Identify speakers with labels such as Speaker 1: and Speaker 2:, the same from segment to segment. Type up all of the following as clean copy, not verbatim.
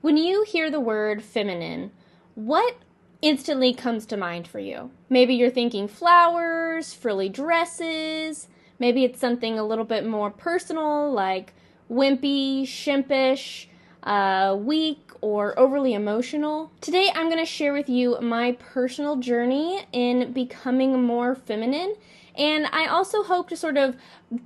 Speaker 1: When you hear the word feminine, what instantly comes to mind for you? Maybe you're thinking flowers, frilly dresses. Maybe it's something a little bit more personal, like wimpy, shimpish, weak, or overly emotional. Today, I'm going to share with you my personal journey in becoming more feminine, and I also hope to sort of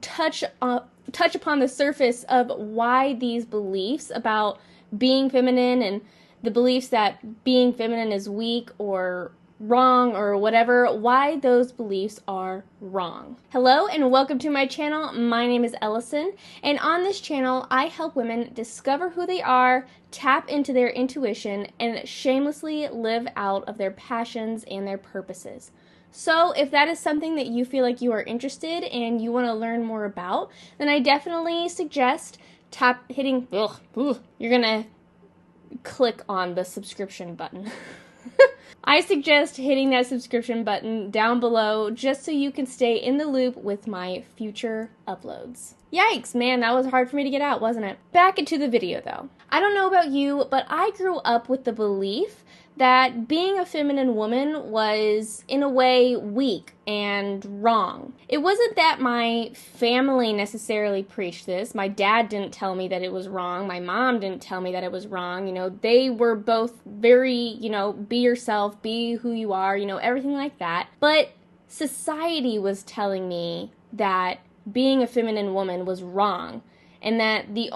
Speaker 1: touch upon the surface of why these beliefs about being feminine and the beliefs that being feminine is weak or wrong or whatever, why those beliefs are wrong. Hello and welcome to my channel. My name is Ellison, and on this channel I help women discover who they are, tap into their intuition, and shamelessly live out of their passions and their purposes. So if that is something that you feel like you are interested and you want to learn more about, then I definitely suggest you're gonna click on the subscription button. I suggest hitting that subscription button down below just so you can stay in the loop with my future uploads. Yikes, man, that was hard for me to get out, wasn't it? Back into the video though. I don't know about you, but I grew up with the belief that being a feminine woman was, in a way, weak and wrong. It wasn't that my family necessarily preached this. My dad didn't tell me that it was wrong. My mom didn't tell me that it was wrong. You know, they were both very, be yourself, be who you are, everything like that. But society was telling me that being a feminine woman was wrong, and that the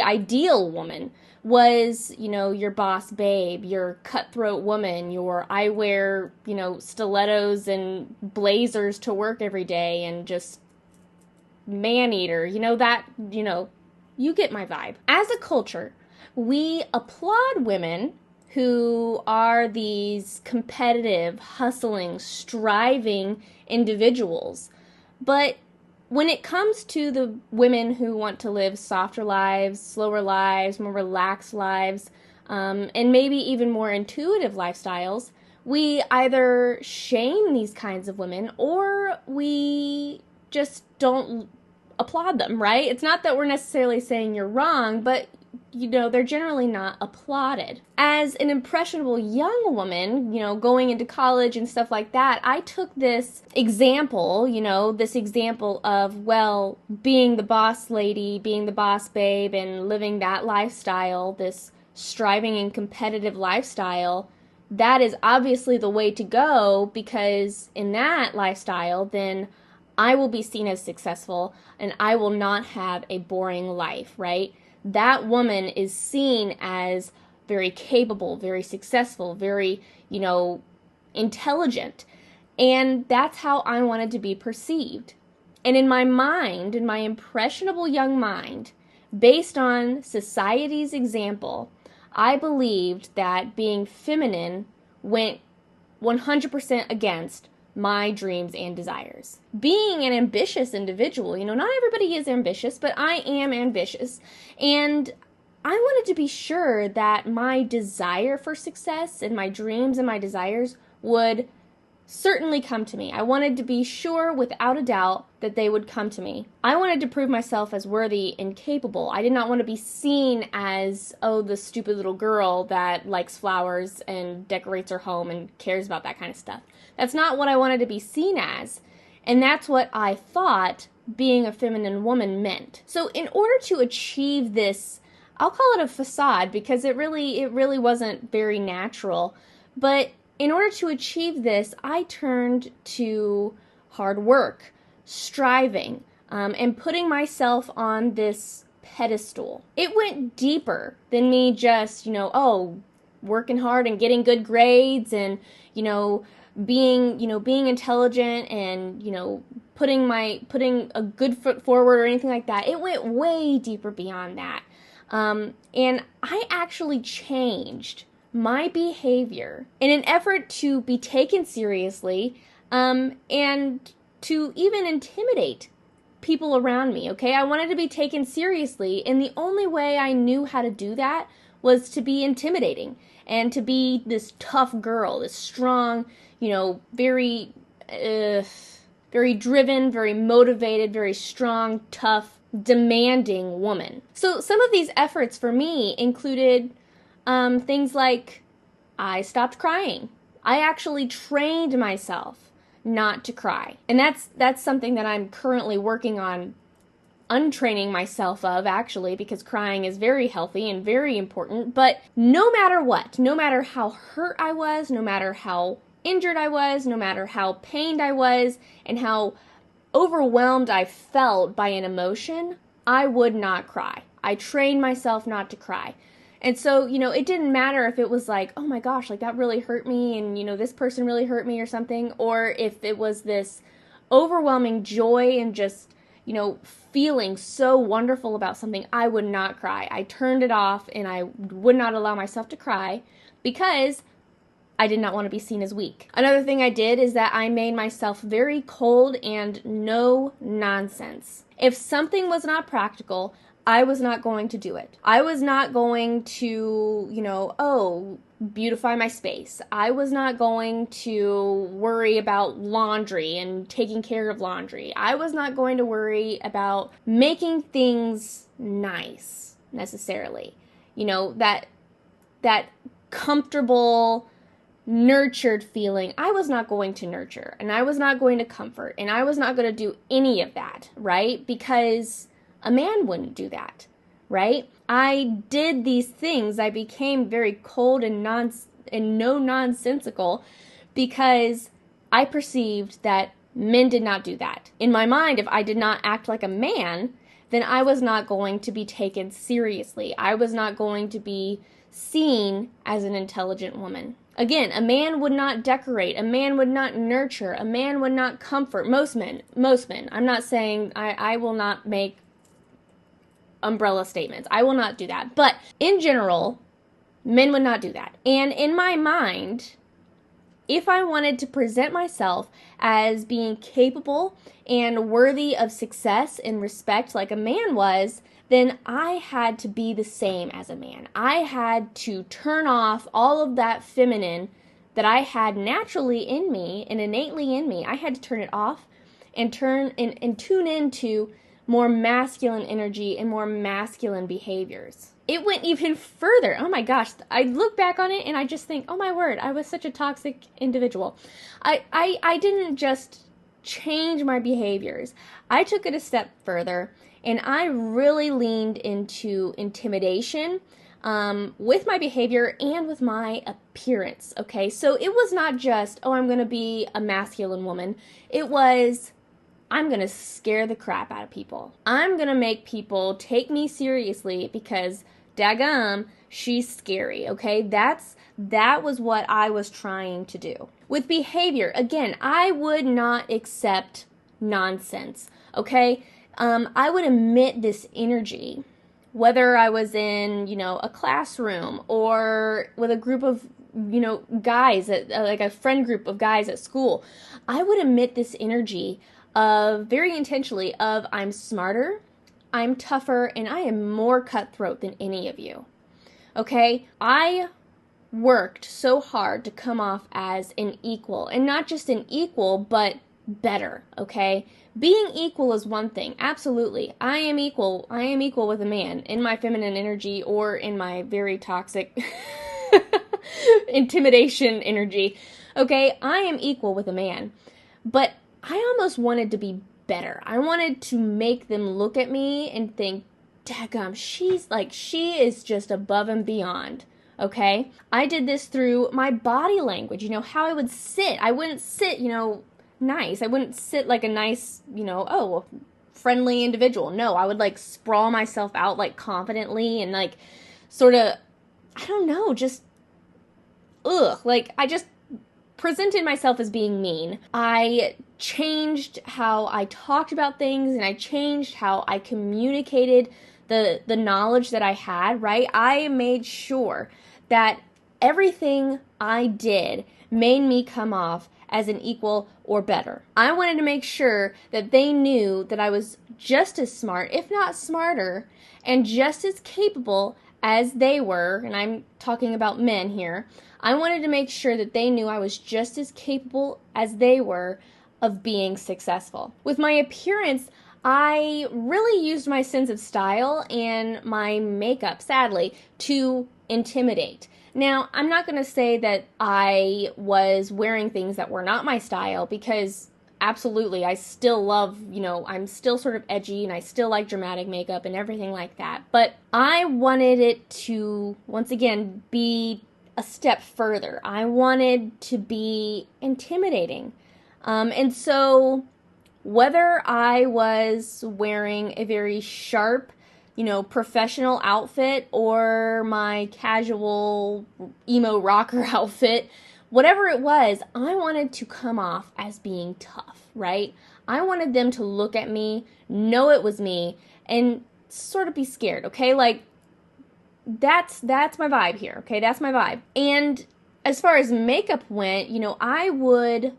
Speaker 1: ideal woman was, your boss babe, your cutthroat woman, your I wear, stilettos and blazers to work every day and just man-eater, you get my vibe. As a culture, we applaud women who are these competitive, hustling, striving individuals, but when it comes to the women who want to live softer lives, slower lives, more relaxed lives, and maybe even more intuitive lifestyles, we either shame these kinds of women or we just don't applaud them, right? It's not that we're necessarily saying you're wrong, but they're generally not applauded. As an impressionable young woman, going into college and stuff like that, I took this example, of, being the boss lady, being the boss babe, and living that lifestyle, this striving and competitive lifestyle. That is obviously the way to go, because in that lifestyle, then I will be seen as successful and I will not have a boring life, right? That woman is seen as very capable, very successful, very, intelligent. And that's how I wanted to be perceived. And in my mind, in my impressionable young mind, based on society's example, I believed that being feminine went 100% against my dreams and desires. Being an ambitious individual, not everybody is ambitious, but I am ambitious, and I wanted to be sure that my desire for success and my dreams and my desires would certainly come to me. I wanted to be sure without a doubt that they would come to me. I wanted to prove myself as worthy and capable. I did not want to be seen as, the stupid little girl that likes flowers and decorates her home and cares about that kind of stuff. That's not what I wanted to be seen as, and that's what I thought being a feminine woman meant. So in order to achieve this, I'll call it a facade because it really wasn't very natural, but in order to achieve this, I turned to hard work, striving, and putting myself on this pedestal. It went deeper than me just, working hard and getting good grades and, being intelligent and, putting a good foot forward or anything like that. It went way deeper beyond that. And I actually changed my behavior in an effort to be taken seriously, and to even intimidate people around me, okay? I wanted to be taken seriously, and the only way I knew how to do that was to be intimidating and to be this tough girl, this strong, very driven, very motivated, very strong, tough demanding woman. So some of these efforts for me included things like I stopped crying. I actually trained myself not to cry. And that's something that I'm currently working on untraining myself of, actually, because crying is very healthy and very important. But no matter what, no matter how hurt I was, no matter how injured I was, no matter how pained I was, and how overwhelmed I felt by an emotion, I would not cry. I trained myself not to cry. And so, it didn't matter if it was like, oh my gosh, like that really hurt me, and, this person really hurt me or something, or if it was this overwhelming joy and just, feeling so wonderful about something, I would not cry. I turned it off and I would not allow myself to cry because I did not want to be seen as weak. Another thing I did is that I made myself very cold and no nonsense. If something was not practical, I was not going to do it. I was not going to, beautify my space. I was not going to worry about laundry and taking care of laundry. I was not going to worry about making things nice, necessarily. That comfortable, nurtured feeling, I was not going to nurture, and I was not going to comfort, and I was not going to do any of that, right? Because a man wouldn't do that, right? I did these things. I became very cold and no nonsensical because I perceived that men did not do that. In my mind, if I did not act like a man, then I was not going to be taken seriously. I was not going to be seen as an intelligent woman. Again, a man would not decorate, a man would not nurture, a man would not comfort. Most men. I'm not saying I will not make umbrella statements. I will not do that. But in general, men would not do that. And in my mind, if I wanted to present myself as being capable and worthy of success and respect like a man was, then I had to be the same as a man. I had to turn off all of that feminine that I had naturally in me and innately in me. I had to turn it off and tune into more masculine energy and more masculine behaviors. It went even further. Oh my gosh, I look back on it and I just think, oh my word, I was such a toxic individual. I didn't just change my behaviors. I took it a step further and I really leaned into intimidation with my behavior and with my appearance, okay? So it was not just, oh, I'm going to be a masculine woman. It was, I'm going to scare the crap out of people. I'm going to make people take me seriously because, daggum, she's scary, okay? That was what I was trying to do. With behavior, again, I would not accept nonsense, okay? I would emit this energy, whether I was in, a classroom or with a group of, guys, like a friend group of guys at school. I would emit this energy of, very intentionally, of I'm smarter, I'm tougher, and I am more cutthroat than any of you. Okay? I worked so hard to come off as an equal, and not just an equal, but better, okay? Being equal is one thing, absolutely. I am equal with a man in my feminine energy or in my very toxic intimidation energy, okay? I am equal with a man, but I almost wanted to be better. I wanted to make them look at me and think, daggum, she is just above and beyond. Okay? I did this through my body language, how I would sit. I wouldn't sit, nice. I wouldn't sit like a nice, friendly individual. No, I would sprawl myself out confidently and sort of, I don't know, just, I just presented myself as being mean. I changed how I talked about things and I changed how I communicated the knowledge that I had, right? I made sure that everything I did made me come off as an equal or better. I wanted to make sure that they knew that I was just as smart, if not smarter, and just as capable as they were, and I'm talking about men here. I wanted to make sure that they knew I was just as capable as they were of being successful. With my appearance, I really used my sense of style and my makeup, sadly, to intimidate. Now, I'm not going to say that I was wearing things that were not my style, because absolutely, I still love, I'm still sort of edgy and I still like dramatic makeup and everything like that. But I wanted it to, once again, be a step further. I wanted to be intimidating. And so whether I was wearing a very sharp, professional outfit or my casual emo rocker outfit, whatever it was, I wanted to come off as being tough, right? I wanted them to look at me, know it was me, and sort of be scared, okay? Like, that's my vibe here, okay? That's my vibe. And as far as makeup went, I would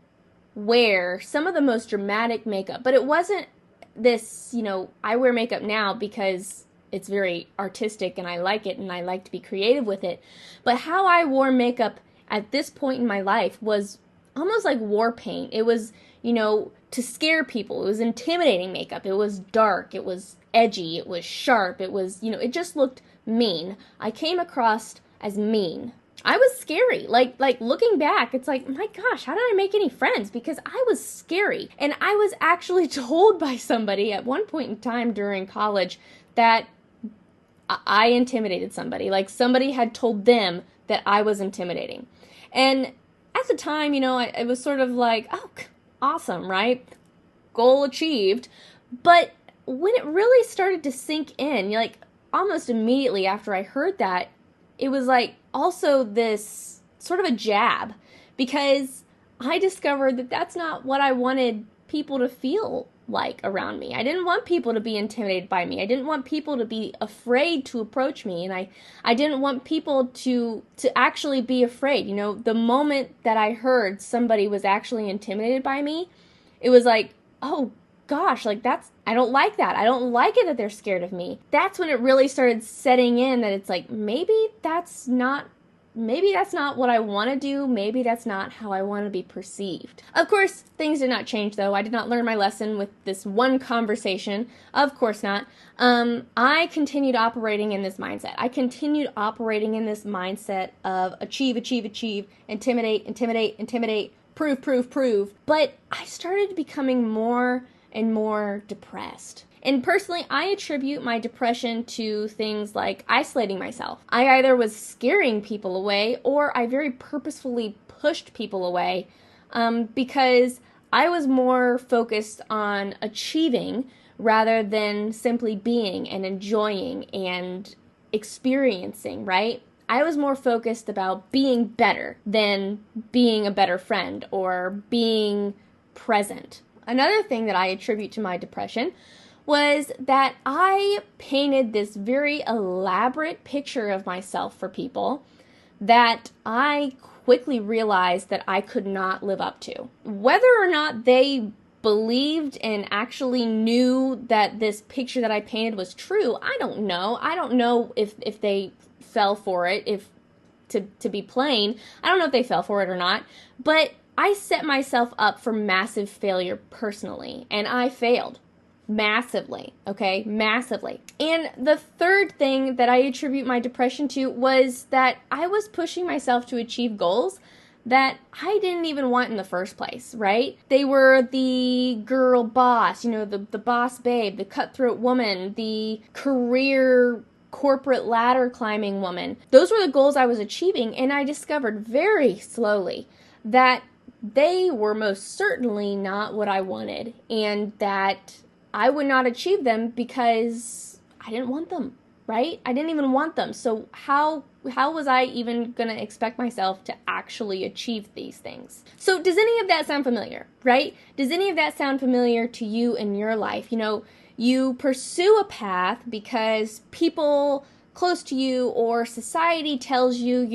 Speaker 1: wear some of the most dramatic makeup, but it wasn't this, I wear makeup now because it's very artistic and I like it and I like to be creative with it. But how I wore makeup at this point in my life was almost like war paint. It was, to scare people. It was intimidating makeup. It was dark. It was edgy. It was sharp. It was, it just looked mean. I came across as mean. I was scary. Like looking back, it's like, my gosh, how did I make any friends? Because I was scary. And I was actually told by somebody at one point in time during college that I intimidated somebody. Like, somebody had told them that I was intimidating. And at the time, it was sort of like, oh, awesome, right? Goal achieved. But when it really started to sink in, like almost immediately after I heard that, it was like also this sort of a jab, because I discovered that that's not what I wanted people to feel like around me. I didn't want people to be intimidated by me. I didn't want people to be afraid to approach me, and I didn't want people to actually be afraid. The moment that I heard somebody was actually intimidated by me, it was like, oh gosh, like I don't like that. I don't like it that they're scared of me. That's when it really started setting in that it's like, maybe that's not what I want to do. Maybe that's not how I want to be perceived. Of course, things did not change, though. I did not learn my lesson with this one conversation. Of course not. I continued operating in this mindset. I continued operating in this mindset of achieve, intimidate, prove. But I started becoming more and more depressed. And personally, I attribute my depression to things like isolating myself. I either was scaring people away, or I very purposefully pushed people away, because I was more focused on achieving rather than simply being and enjoying and experiencing, right? I was more focused about being better than being a better friend or being present. Another thing that I attribute to my depression was that I painted this very elaborate picture of myself for people that I quickly realized that I could not live up to. Whether or not they believed and actually knew that this picture that I painted was true, I don't know. I don't know if they fell for it, to be plain. I don't know if they fell for it or not, but I set myself up for massive failure personally, and I failed. Massively, okay? Massively. And the third thing that I attribute my depression to was that I was pushing myself to achieve goals that I didn't even want in the first place, right? They were the girl boss, the boss babe, the cutthroat woman, the career corporate ladder climbing woman. Those were the goals I was achieving, and I discovered very slowly that they were most certainly not what I wanted, and that I would not achieve them because I didn't want them, right? I didn't even want them. So how was I even going to expect myself to actually achieve these things? So does any of that sound familiar, right? Does any of that sound familiar to you in your life? You pursue a path because people close to you or society tells you,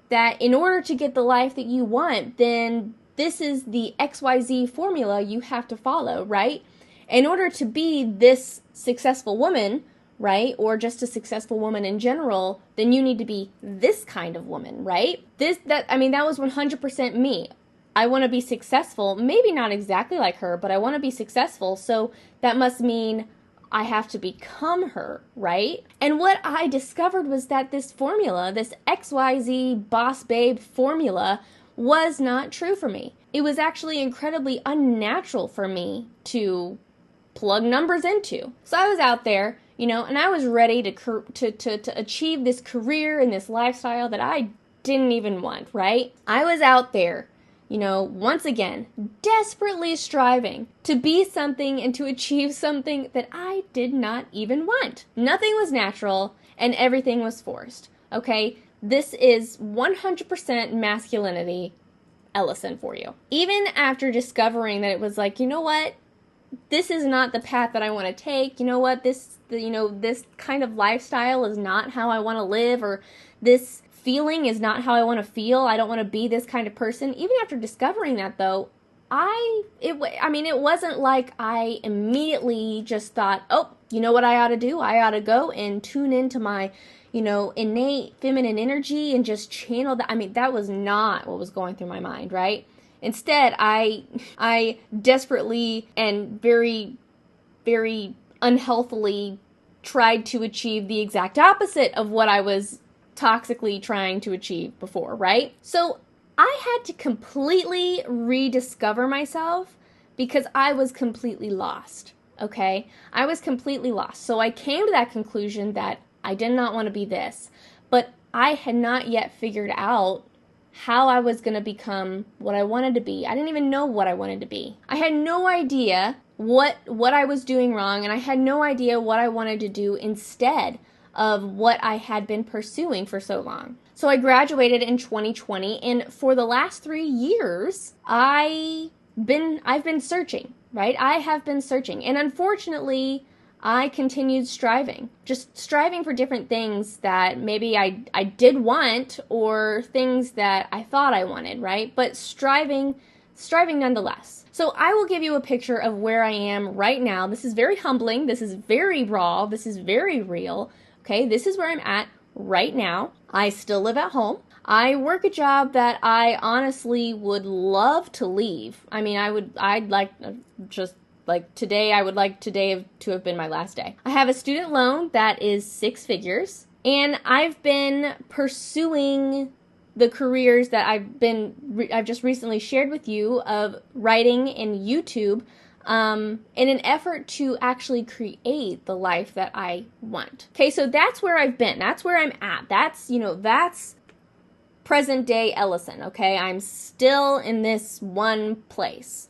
Speaker 1: that in order to get the life that you want, then this is the XYZ formula you have to follow, right? In order to be this successful woman, right, or just a successful woman in general, then you need to be this kind of woman, right? That was 100% me. I want to be successful. Maybe not exactly like her, but I want to be successful. So that must mean I have to become her, right? And what I discovered was that this formula, this XYZ boss babe formula, was not true for me. It was actually incredibly unnatural for me to plug numbers into. So I was out there, and I was ready to achieve this career and this lifestyle that I didn't even want, right? I was out there, once again, desperately striving to be something and to achieve something that I did not even want. Nothing was natural and everything was forced, okay? This is 100% masculinity, Ellison, for you. Even after discovering that it was like, you know what? This is not the path that I want to take. You know what? This kind of lifestyle is not how I want to live, or this feeling is not how I want to feel. I don't want to be this kind of person. Even after discovering that, though, it wasn't like I immediately just thought, oh, you know what I ought to do? I ought to go and tune into my, innate feminine energy and just channel that. That was not what was going through my mind, right? Instead, I desperately and very, very unhealthily tried to achieve the exact opposite of what I was toxically trying to achieve before, right? So I had to completely rediscover myself because I was completely lost, okay? I was completely lost. So I came to that conclusion that I did not want to be this, but I had not yet figured out how I was going to become what I wanted to be. I didn't even know what I wanted to be. I had no idea what I was doing wrong, and I had no idea what I wanted to do instead of what I had been pursuing for so long. So I graduated in 2020, and for the last 3 years, I've been searching, right? I have been searching, and unfortunately, I continued striving, just striving for different things that maybe I did want, or things that I thought I wanted, right? But striving nonetheless. So I will give you a picture of where I am right now. This is very humbling. This is very raw. This is very real. Okay, this is where I'm at right now. I still live at home. I work a job that I honestly would love to leave. Today, I would like today to have been my last day. I have a student loan that is 6 figures, and I've been pursuing the careers that I've just recently shared with you of writing and YouTube, in an effort to actually create the life that I want. Okay, so that's where I've been. That's where I'm at. That's present day Ellison, okay? I'm still in this one place.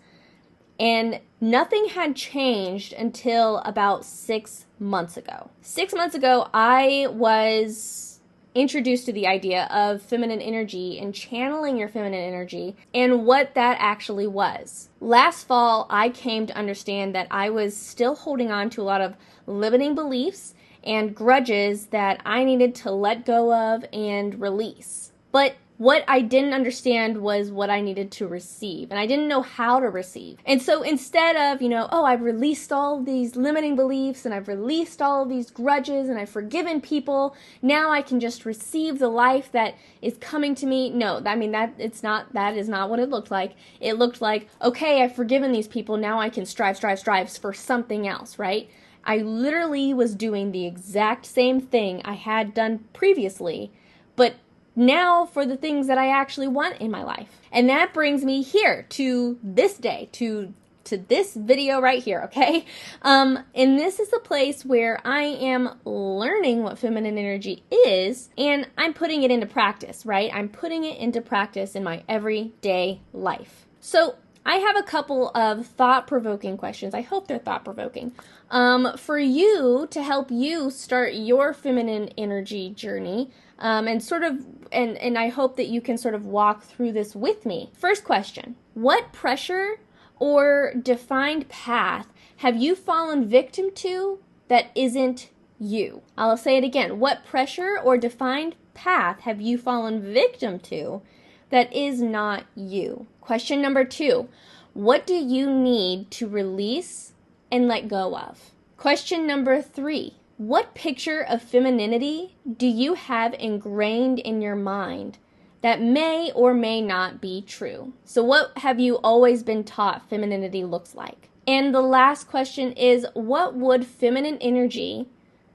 Speaker 1: And nothing had changed until about 6 months ago. 6 months ago, I was introduced to the idea of feminine energy and channeling your feminine energy and what that actually was. Last fall, I came to understand that I was still holding on to a lot of limiting beliefs and grudges that I needed to let go of and release. But what I didn't understand was what I needed to receive, and I didn't know how to receive. And so instead of, I've released all of these limiting beliefs and I've released all of these grudges and I've forgiven people, now I can just receive the life that is coming to me. No, that is not what it looked like. It looked like, okay, I've forgiven these people, now I can strive for something else, right? I literally was doing the exact same thing I had done previously, but now for the things that I actually want in my life. And that brings me here to this day, to this video right here, okay? And this is the place where I am learning what feminine energy is, and I'm putting it into practice, right? I'm putting it into practice in my everyday life. So I have a couple of thought-provoking questions. I hope they're thought-provoking. For you, to help you start your feminine energy journey, and I hope that you can sort of walk through this with me. First question: what pressure or defined path have you fallen victim to that isn't you? I'll say it again. What pressure or defined path have you fallen victim to that is not you? Question number 2: what do you need to release and let go of? Question number 3: what picture of femininity do you have ingrained in your mind that may or may not be true. So what have you always been taught femininity looks like? And the last question is, what would feminine energy,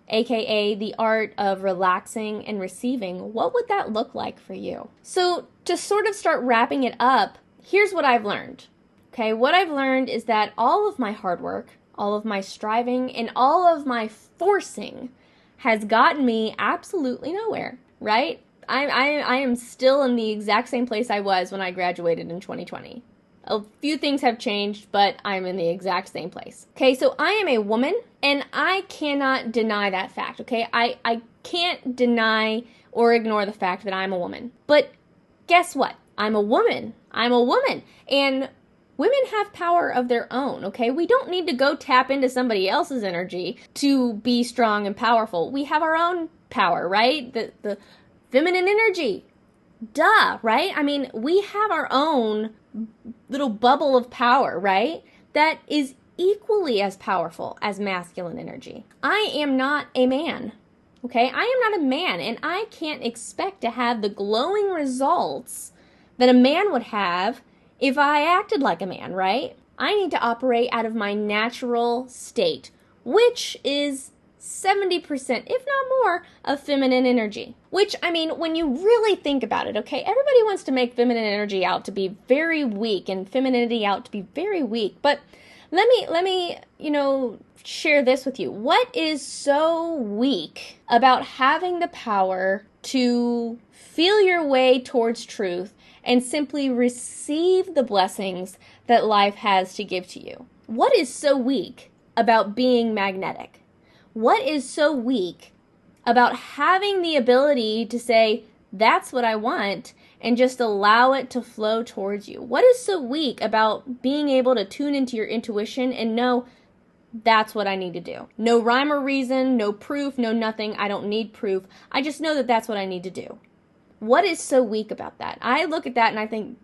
Speaker 1: aka the art of relaxing and receiving, what would that look like for you? So to sort of start wrapping it up, here's what I've learned. Okay, what I've learned is that all of my hard work, all of my striving, and all of my forcing has gotten me absolutely nowhere, right? I am still in the exact same place I was when I graduated in 2020. A few things have changed, but I'm in the exact same place. Okay, so I am a woman, and I cannot deny that fact, okay? I can't deny or ignore the fact that I'm a woman. But guess what? I'm a woman. I'm a woman. And women have power of their own, okay? We don't need to go tap into somebody else's energy to be strong and powerful. We have our own power, right? The feminine energy. Duh, right? I mean, we have our own little bubble of power, right? That is equally as powerful as masculine energy. I am not a man, okay? I am not a man, and I can't expect to have the glowing results that a man would have if I acted like a man, right? I need to operate out of my natural state, which is 70%, if not more, of feminine energy. Which, I mean, when you really think about it, okay, everybody wants to make feminine energy out to be very weak and femininity out to be very weak. But let me, share this with you. What is so weak about having the power to feel your way towards truth and simply receive the blessings that life has to give to you? What is so weak about being magnetic? What is so weak about having the ability to say, that's what I want, and just allow it to flow towards you? What is so weak about being able to tune into your intuition and know that's what I need to do? No rhyme or reason, no proof, no nothing. I don't need proof. I just know that that's what I need to do. What is so weak about that? I look at that and I think,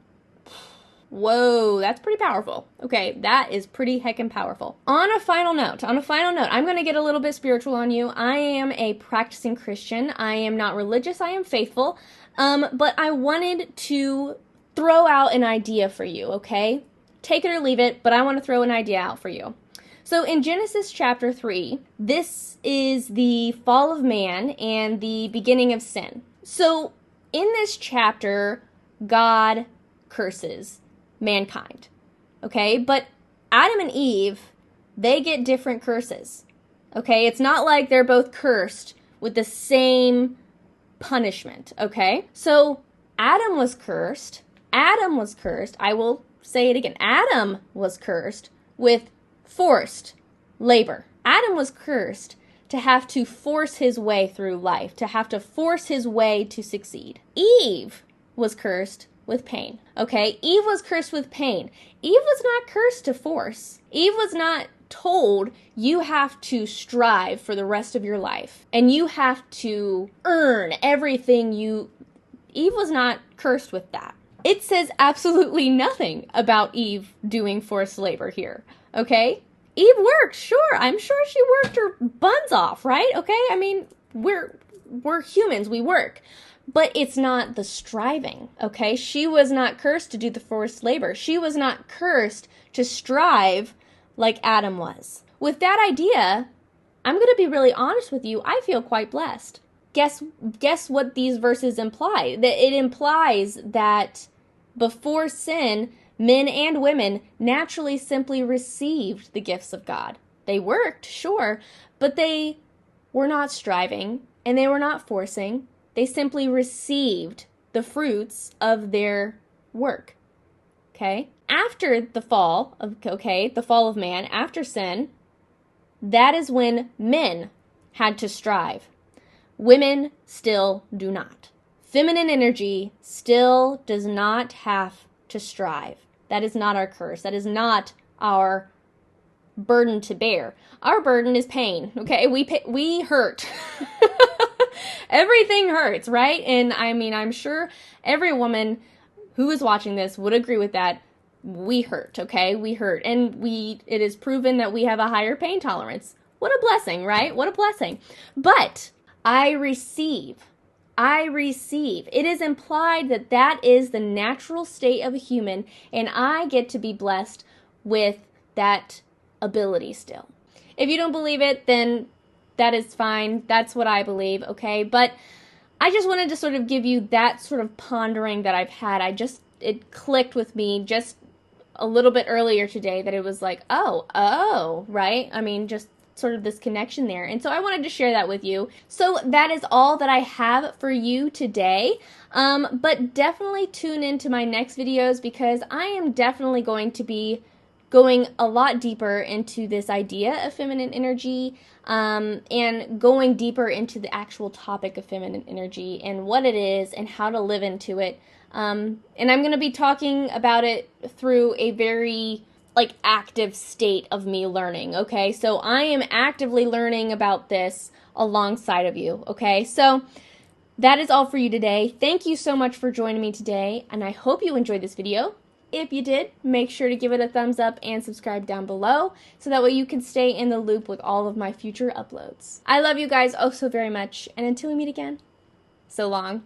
Speaker 1: whoa, that's pretty powerful. Okay, that is pretty heckin' powerful. On a final note, I'm going to get a little bit spiritual on you. I am a practicing Christian. I am not religious. I am faithful. But I wanted to throw out an idea for you, okay? Take it or leave it, but I want to throw an idea out for you. So in Genesis chapter 3, this is the fall of man and the beginning of sin. So in this chapter, God curses mankind, okay? But Adam and Eve, they get different curses, okay? It's not like they're both cursed with the same punishment, okay? So Adam was cursed. I will say it again. Adam was cursed with forced labor. Adam was cursed to have to force his way through life, to have to force his way to succeed. Eve was cursed with pain, okay? Eve was cursed with pain. Eve was not cursed to force. Eve was not told you have to strive for the rest of your life and you have to earn everything you... Eve was not cursed with that. It says absolutely nothing about Eve doing forced labor here, okay? Eve worked, sure. I'm sure she worked her buns off, right? Okay? I mean, we're humans, we work. But it's not the striving, okay? She was not cursed to do the forced labor. She was not cursed to strive like Adam was. With that idea, I'm going to be really honest with you. I feel quite blessed. Guess what these verses imply? That it implies that before sin, men and women naturally simply received the gifts of God. They worked, sure, but they were not striving and they were not forcing. They simply received the fruits of their work, okay? After the fall of man, after sin, that is when men had to strive. Women still do not. Feminine energy still does not have to strive. That is not our curse. That is not our burden to bear. Our burden is pain, okay? We hurt. Everything hurts, right? And I mean, I'm sure every woman who is watching this would agree with that. We hurt, okay? We hurt. And it is proven that we have a higher pain tolerance. What a blessing, right? What a blessing. But I receive I receive. It is implied that that is the natural state of a human, and I get to be blessed with that ability still. If you don't believe it, then that is fine. That's what I believe, okay? But I just wanted to sort of give you that sort of pondering that I've had. It clicked with me just a little bit earlier today that it was like, oh, right? I mean, just sort of this connection there. And so I wanted to share that with you. So that is all that I have for you today. But definitely tune into my next videos, because I am definitely going to be going a lot deeper into this idea of feminine energy, and going deeper into the actual topic of feminine energy and what it is and how to live into it. And I'm going to be talking about it through a very active state of me learning, okay? So I am actively learning about this alongside of you, okay? So that is all for you today. Thank you so much for joining me today, and I hope you enjoyed this video. If you did, make sure to give it a thumbs up and subscribe down below, so that way you can stay in the loop with all of my future uploads. I love you guys oh so very much, and until we meet again, so long.